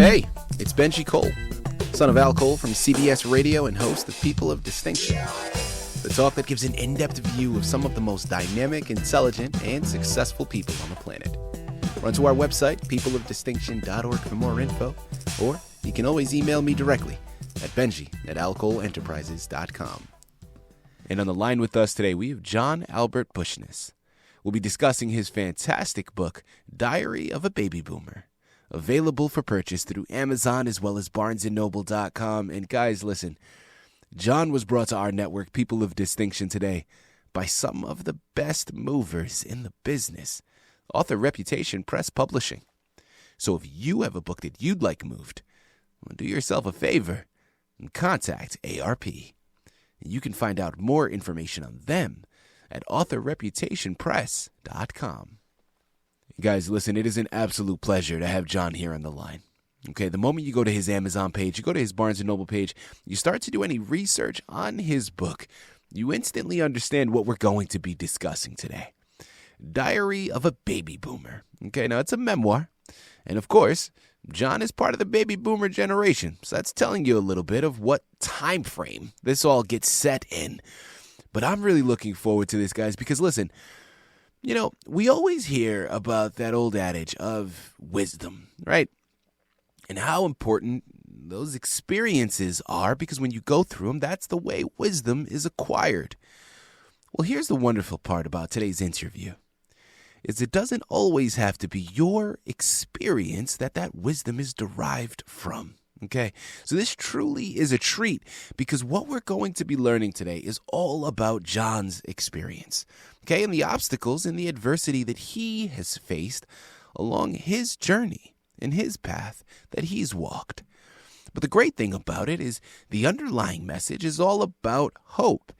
Hey, it's Benji Cole, son of Al Cole from CBS Radio and host of People of Distinction, the talk that gives an in-depth view of some of the most dynamic, intelligent, and successful people on the planet. Run to our website, peopleofdistinction.org for more info, or you can always email me directly at benji@alcoleenterprises.com. And on the line with us today, we have John Albert Buchness. We'll be discussing his fantastic book, Diary of a Baby Boomer, available for purchase through Amazon as well as barnesandnoble.com. And guys, listen, John was brought to our network, People of Distinction, today by some of the best movers in the business, Author Reputation Press Publishing. So if you have a book that you'd like moved, well, do yourself a favor and contact ARP. You can find out more information on them at authorreputationpress.com. Guys, listen, it is an absolute pleasure to have John here on the line. Okay, the moment you go to his Amazon page, you go to his Barnes & Noble page, you start to do any research on his book, you instantly understand what we're going to be discussing today. Diary of a Baby Boomer. Okay, now it's a memoir. And of course, John is part of the baby boomer generation. So that's telling you a little bit of what time frame this all gets set in. But I'm really looking forward to this, guys, because listen, you know, we always hear about that old adage of wisdom, right? And how important those experiences are, because when you go through them, that's the way wisdom is acquired. Well, here's the wonderful part about today's interview, is it doesn't always have to be your experience that wisdom is derived from. Okay, so this truly is a treat, because what we're going to be learning today is all about John's experience, okay, and the obstacles and the adversity that he has faced along his journey and his path that he's walked. But the great thing about it is the underlying message is all about hope.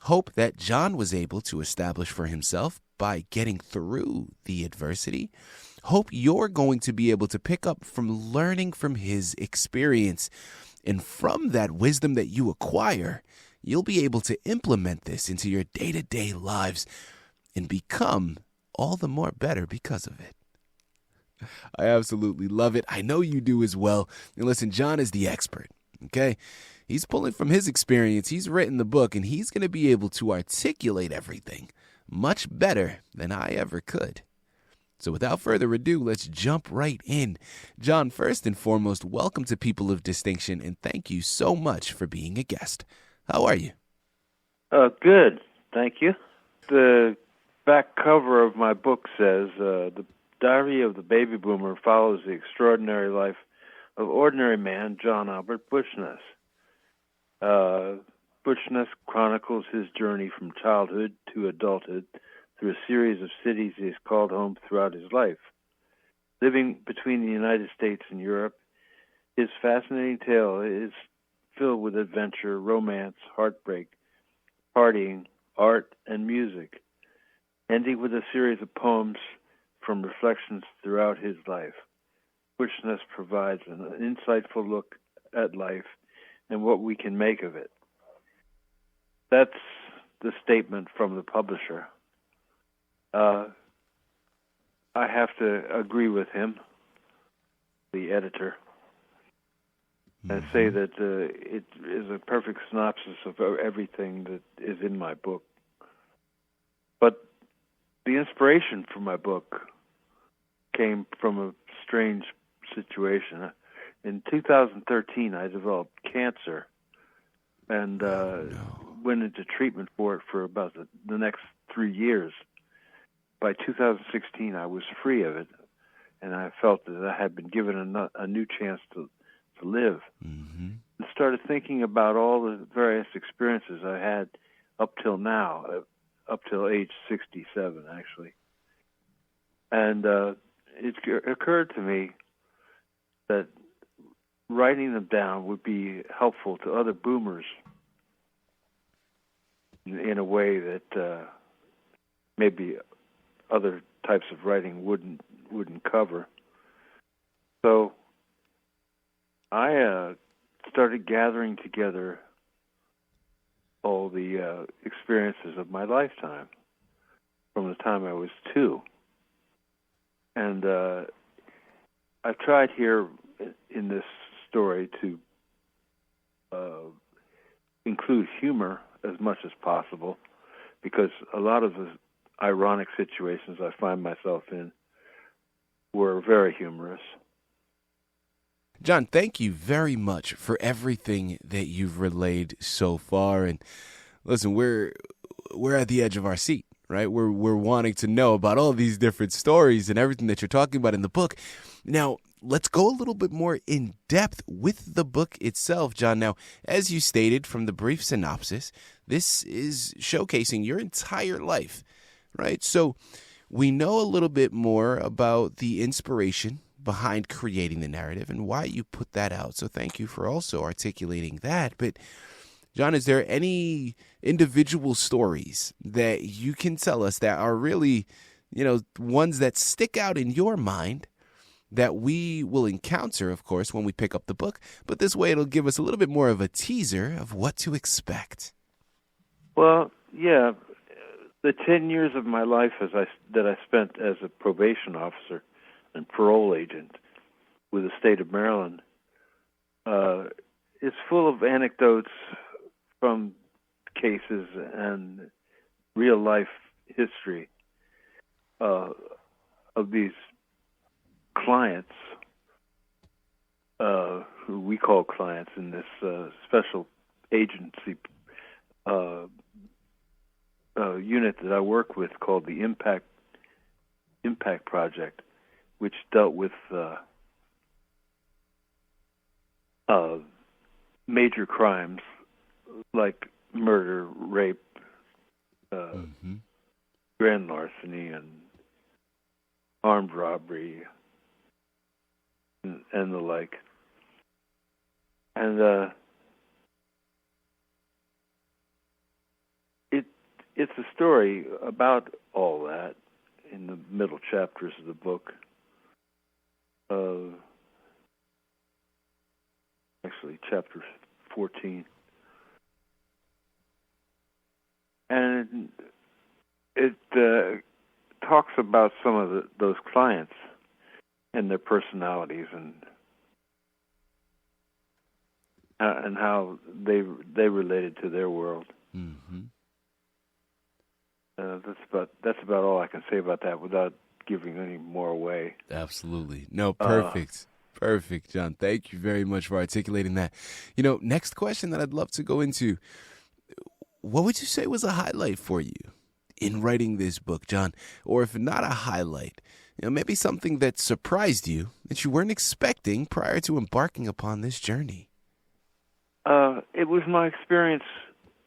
Hope that John was able to establish for himself by getting through the adversity. Hope you're going to be able to pick up from learning from his experience. And from that wisdom that you acquire, you'll be able to implement this into your day-to-day lives and become all the more better because of it. I absolutely love it. I know you do as well. And listen, John is the expert, okay? He's pulling from his experience. He's written the book, and he's going to be able to articulate everything much better than I ever could. So without further ado, let's jump right in. John, first and foremost, welcome to People of Distinction, and thank you so much for being a guest. How are you? Good, thank you. The back cover of my book says, The Diary of the Baby Boomer follows the extraordinary life of ordinary man John Albert Buchness. Buchness chronicles his journey from childhood to adulthood through a series of cities he has called home throughout his life. Living between the United States and Europe, his fascinating tale is filled with adventure, romance, heartbreak, partying, art, and music, ending with a series of poems from reflections throughout his life. Buchness provides an insightful look at life and what we can make of it. That's the statement from the publisher. I have to agree with him, the editor, and say that it is a perfect synopsis of everything that is in my book. But the inspiration for my book came from a strange situation. In 2013, I developed cancer and went into treatment for it for about the next 3 years. By 2016, I was free of it, and I felt that I had been given a new chance to live. Mm-hmm. And started thinking about all the various experiences I had up till now, up till age 67, actually. And it occurred to me that writing them down would be helpful to other boomers in a way that maybe other types of writing wouldn't cover. So I started gathering together all the experiences of my lifetime from the time I was 2. And I've tried here in this story to include humor as much as possible, because a lot of the ironic situations I find myself in were very humorous. John, thank you very much for everything that you've relayed so far. And listen, we're at the edge of our seat, right? We're wanting to know about all these different stories and everything that you're talking about in the book. Now, let's go a little bit more in depth with the book itself, John. Now, as you stated from the brief synopsis, this is showcasing your entire life, right? So we know a little bit more about the inspiration behind creating the narrative and why you put that out. So thank you for also articulating that. But John, is there any individual stories that you can tell us that are really, ones that stick out in your mind that we will encounter, of course, when we pick up the book? But this way it'll give us a little bit more of a teaser of what to expect. Well, yeah, the 10 years of my life that I spent as a probation officer and parole agent with the state of Maryland is full of anecdotes from cases and real-life history of these clients, who we call clients in this special agency unit that I work with, called the Impact Project, which dealt with major crimes like murder, rape, grand larceny, and armed robbery, and the like. And it's a story about all that in the middle chapters of the book. Actually, chapter 14. And it talks about some of those clients and their personalities and how they related to their world. Mm-hmm. That's about all I can say about that without giving any more away. Absolutely. No, perfect. Perfect, John. Thank you very much for articulating that. Next question that I'd love to go into. What would you say was a highlight for you in writing this book, John? Or if not a highlight, maybe something that surprised you that you weren't expecting prior to embarking upon this journey. It was my experience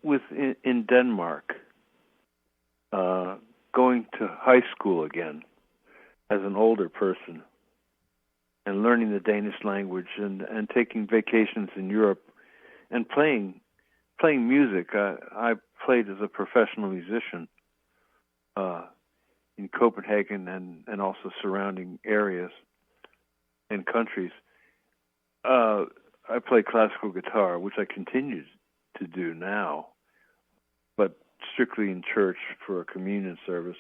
in Denmark, going to high school again as an older person and learning the Danish language and taking vacations in Europe and playing music. I played as a professional musician in Copenhagen and also surrounding areas and countries. I play classical guitar, which I continue to do now, but strictly in church for a communion service.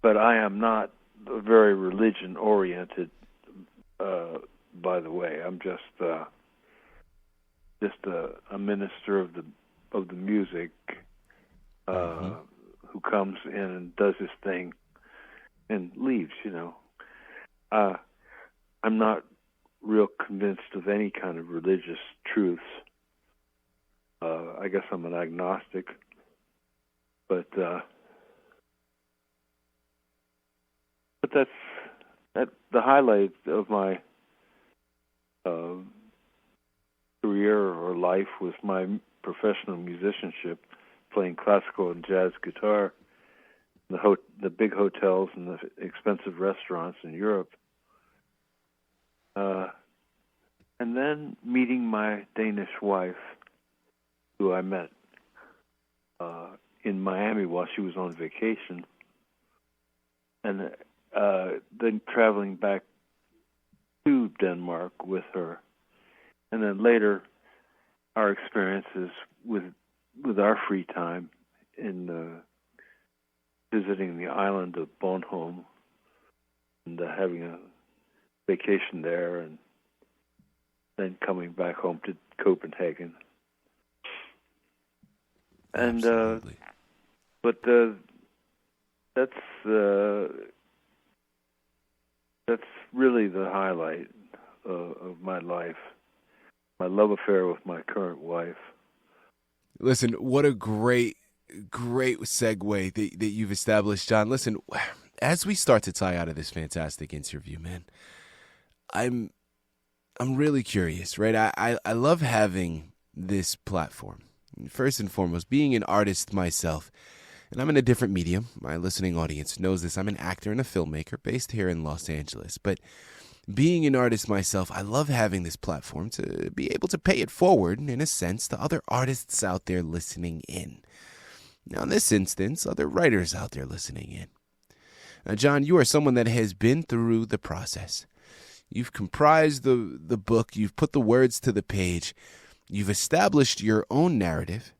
But I am not very religion-oriented, by the way. I'm just a minister of the music who comes in and does his thing and leaves. I'm not real convinced of any kind of religious truths. I guess I'm an agnostic, but that's the highlight of my career or life was my professional musicianship, playing classical and jazz guitar in the big hotels and the expensive restaurants in Europe. And then meeting my Danish wife, who I met in Miami while she was on vacation, and then traveling back to Denmark with her, and then later our experiences with our free time in visiting the island of Bornholm and having a vacation there and then coming back home to Copenhagen. And Absolutely. but that's really the highlight of my life. My love affair with my current wife. Listen, what a great segue that you've established, John. Listen, as we start to tie out of this fantastic interview, man, I'm really curious, right? I love having this platform. First and foremost, being an artist myself, and I'm in a different medium. My listening audience knows this. I'm an actor and a filmmaker based here in Los Angeles. But being an artist myself, I love having this platform to be able to pay it forward, in a sense, to other artists out there listening in. Now, in this instance, other writers out there listening in. Now, John, you are someone that has been through the process. You've comprised the book. You've put the words to the page. You've established your own narrative.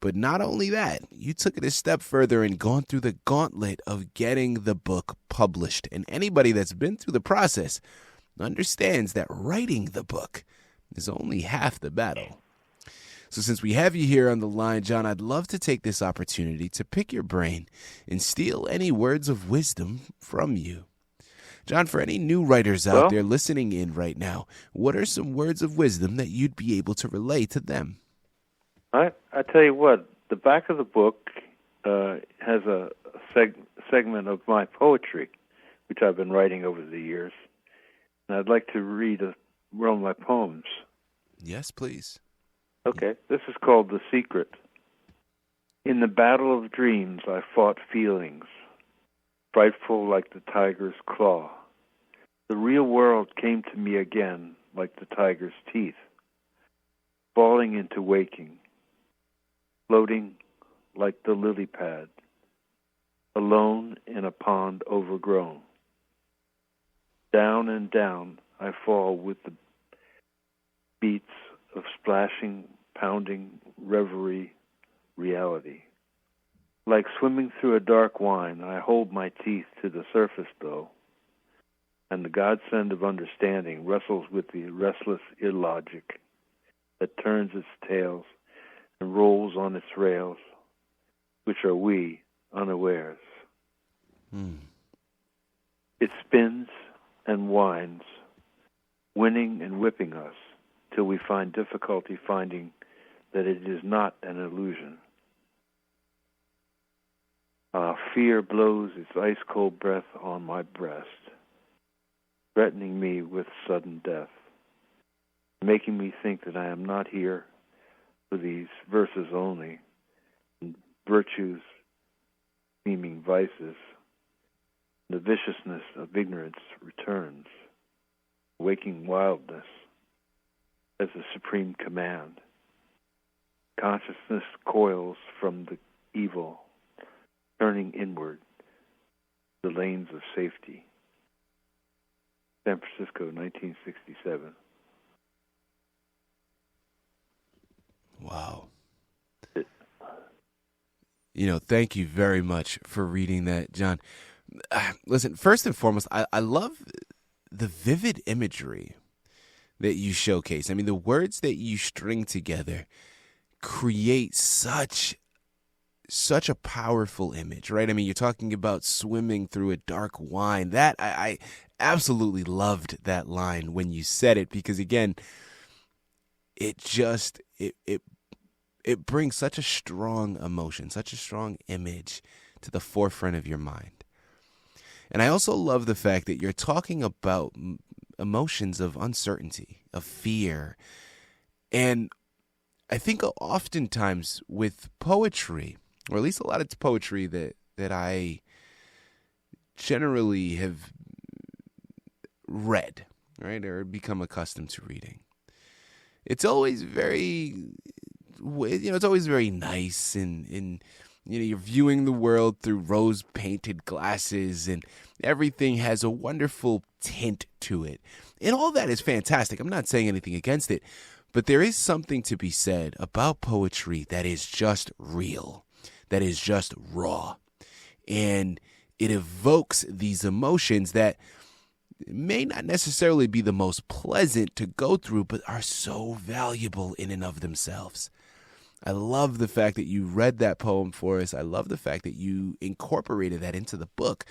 But not only that, you took it a step further and gone through the gauntlet of getting the book published. And anybody that's been through the process understands that writing the book is only half the battle. So since we have you here on the line, John, I'd love to take this opportunity to pick your brain and steal any words of wisdom from you. John, for any new writers out there listening in right now, what are some words of wisdom that you'd be able to relay to them? I tell you what, the back of the book has a segment of my poetry, which I've been writing over the years. And I'd like to read one of my poems. Yes, please. Okay, this is called The Secret. In the battle of dreams, I fought feelings, frightful like the tiger's claw. The real world came to me again like the tiger's teeth, falling into waking, floating like the lily pad, alone in a pond overgrown. Down and down I fall with the beats of splashing, pounding reverie, reality. Like swimming through a dark wine, I hold my teeth to the surface, though, and the godsend of understanding wrestles with the restless illogic that turns its tails and rolls on its rails, which are we unawares. It spins and winds, winning and whipping us, till we find difficulty finding that it is not an illusion. Fear blows its ice-cold breath on my breast, threatening me with sudden death, making me think that I am not here for these verses only, and virtues seeming vices. The viciousness of ignorance returns, waking wildness as a supreme command. Consciousness coils from the evil, turning inward, the lanes of safety. San Francisco, 1967. Wow. Thank you very much for reading that, John. Listen, first and foremost, I love the vivid imagery that you showcase. I mean, the words that you string together create such a powerful image, right? I mean, you're talking about swimming through a dark wine. That I absolutely loved that line when you said it, because again, it brings such a strong emotion, such a strong image to the forefront of your mind. And I also love the fact that you're talking about emotions of uncertainty, of fear. And I think oftentimes with poetry, or at least a lot of poetry that I generally have read, right, or become accustomed to reading, it's always very, it's always very nice, and you're viewing the world through rose-painted glasses, and everything has a wonderful tint to it. And all that is fantastic. I'm not saying anything against it, but there is something to be said about poetry that is just real, that is just raw. And it evokes these emotions that may not necessarily be the most pleasant to go through, but are so valuable in and of themselves. I love the fact that you read that poem for us. I love the fact that you incorporated that into the book.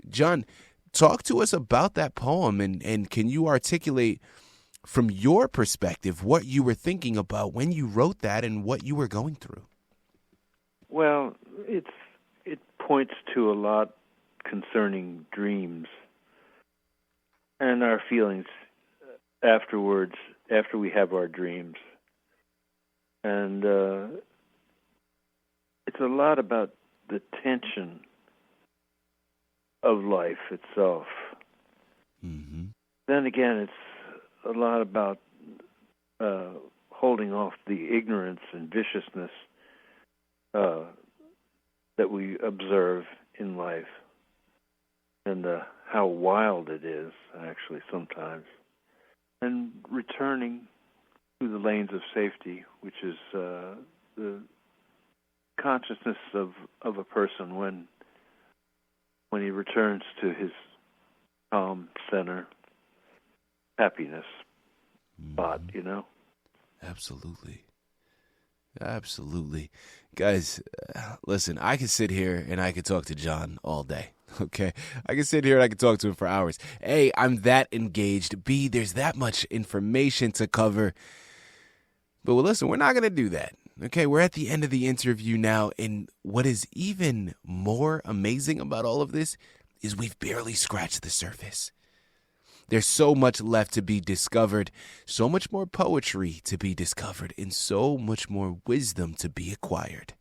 John, talk to us about that poem, and can you articulate from your perspective what you were thinking about when you wrote that and what you were going through? Well, it points to a lot concerning dreams and our feelings afterwards, after we have our dreams. And it's a lot about the tension of life itself. Mm-hmm. Then again, it's a lot about holding off the ignorance and viciousness that we observe in life, and how wild it is, actually, sometimes, and returning to the lanes of safety, which is the consciousness of a person when he returns to his calm center, happiness spot, you know? Absolutely. Guys, listen, I could sit here and I could talk to John all day, okay? I could sit here and I could talk to him for hours. A, I'm that engaged. B, there's that much information to cover. But well, listen, we're not going to do that, okay? We're at the end of the interview now, and what is even more amazing about all of this is we've barely scratched the surface. There's so much left to be discovered, so much more poetry to be discovered, and so much more wisdom to be acquired.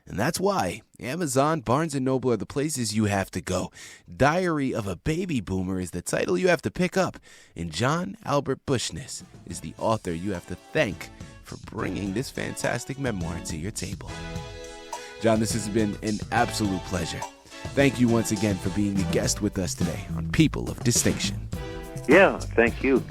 And that's why Amazon, Barnes & Noble are the places you have to go. Diary of a Baby Boomer is the title you have to pick up, and John Albert Buchness is the author you have to thank for bringing this fantastic memoir to your table. John, this has been an absolute pleasure. Thank you once again for being a guest with us today on People of Distinction. Yeah, thank you.